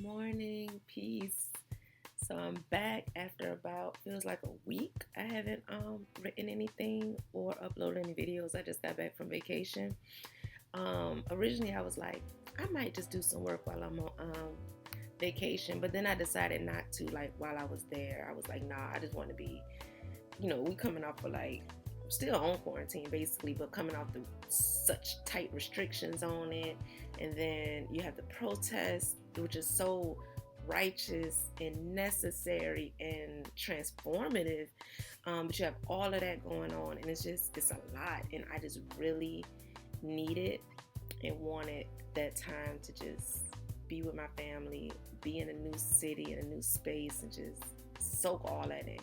Morning, peace. So I'm back after about feels like a week. I haven't written anything or uploaded any videos. I just got back from vacation. Originally I was like, I might just do some work while I'm on vacation, but then I decided not to. Like while I was there, I was like, nah, I just want to be. We coming off of like still on quarantine basically, but coming off the such tight restrictions on it, and then you have the protests, which is so righteous and necessary and transformative. But you have all of that going on, and it's a lot, and I just really needed and wanted that time to just be with my family, be in a new city, in a new space, and just soak all that in,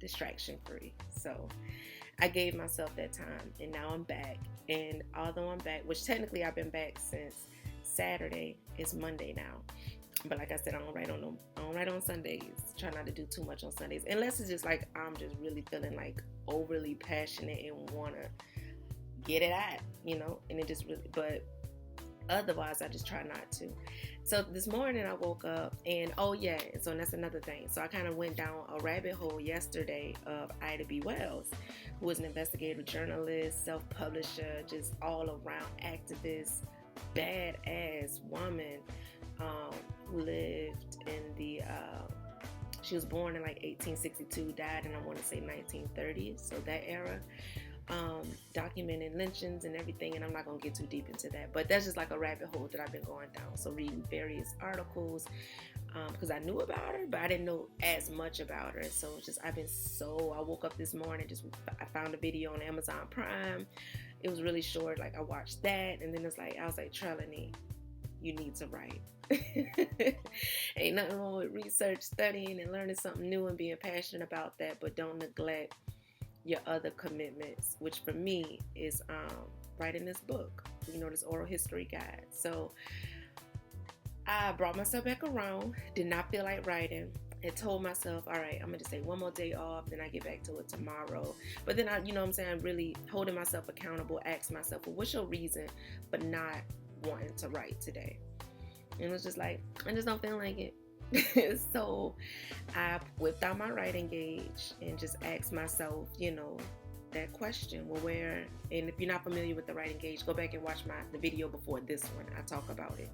distraction free. So I gave myself that time, and now I'm back. And although I'm back, which technically I've been back since Saturday, it's Monday now. But like I said, I don't write on Sundays. Try not to do too much on Sundays, unless it's just like I'm just really feeling like overly passionate and wanna get it out, And it just really, but otherwise, I just try not to. So this morning I woke up and oh yeah, so that's another thing. So I kind of went down a rabbit hole yesterday of Ida B. Wells, who is an investigative journalist, self-publisher, just all around activist, badass woman, who lived in the. She was born in like 1862, died in I want to say 1930s, so that era. Documenting lynchings and everything, and I'm not gonna get too deep into that, but that's just like a rabbit hole that I've been going down. So reading various articles, because I knew about her, but I didn't know as much about her. So it's just I woke up this morning, I found a video on Amazon Prime. It was really short, like I watched that, and then I was like, Trelawney, you need to write. Ain't nothing wrong with research, studying, and learning something new and being passionate about that, but don't neglect your other commitments, which for me is writing this book, this oral history guide. So I brought myself back around, did not feel like writing, and told myself, all right, I'm gonna just take one more day off, then I get back to it tomorrow. But then I'm really holding myself accountable, ask myself, well, what's your reason for not wanting to write today? And it was just like, I just don't feel like it. So I whipped out my writing gauge and just asked myself, that question. Well, and if you're not familiar with the writing gauge, go back and watch the video before this one. I talk about it.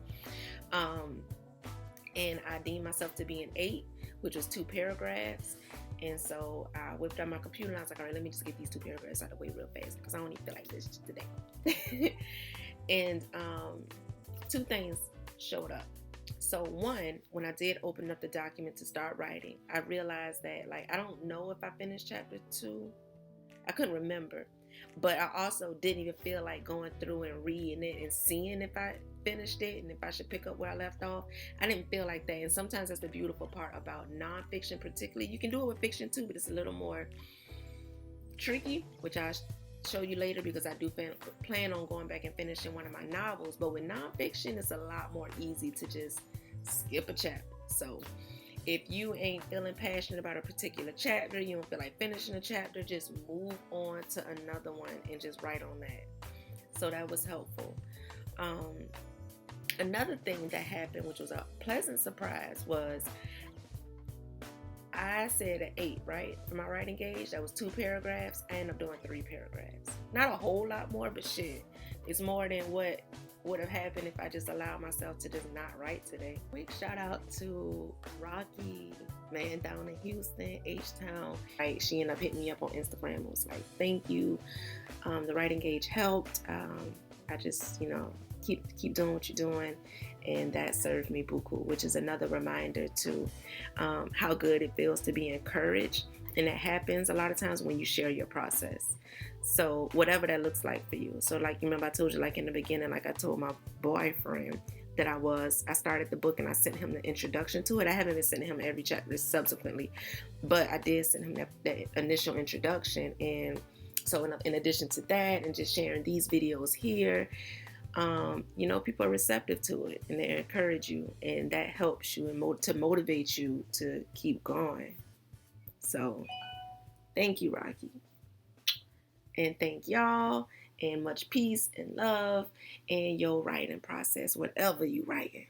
And I deemed myself to be an 8, which was 2 paragraphs. And so I whipped out my computer and I was like, all right, let me just get these 2 paragraphs out of the way real fast because I don't even feel like this today. And 2 things showed up. So one, when I did open up the document to start writing, I realized that I don't know if I finished chapter 2. I couldn't remember, but I also didn't even feel like going through and reading it and seeing if I finished it and if I should pick up where I left off. I didn't feel like that. And sometimes that's the beautiful part about nonfiction, particularly. You can do it with fiction too, but it's a little more tricky, which I'll show you later because I do plan on going back and finishing one of my novels. But with nonfiction, it's a lot more easy to just skip a chapter. So if you ain't feeling passionate about a particular chapter, you don't feel like finishing a chapter, just move on to another one and just write on that. So that was helpful. Another thing that happened, which was a pleasant surprise, was I said an 8, right? For my writing gauge, that was 2 paragraphs. I ended up doing 3 paragraphs. Not a whole lot more, but shit, it's more than what would have happened if I just allowed myself to just not write today. Quick shout out to Rocky, man, down in Houston, H-Town. Right, she ended up hitting me up on Instagram and was like, thank you. The writing gauge helped. I just, keep doing what you're doing. And that served me buku, which is another reminder to how good it feels to be encouraged. And that happens a lot of times when you share your process. So whatever that looks like for you. So like, you remember I told you in the beginning, I told my boyfriend that I started the book and I sent him the introduction to it. I haven't been sending him every chapter subsequently, but I did send him that initial introduction. And so in addition to that and just sharing these videos here, people are receptive to it and they encourage you, and that helps you and to motivate you to keep going. So thank you, Rocky. And thank y'all, and much peace and love in your writing process, whatever you writing.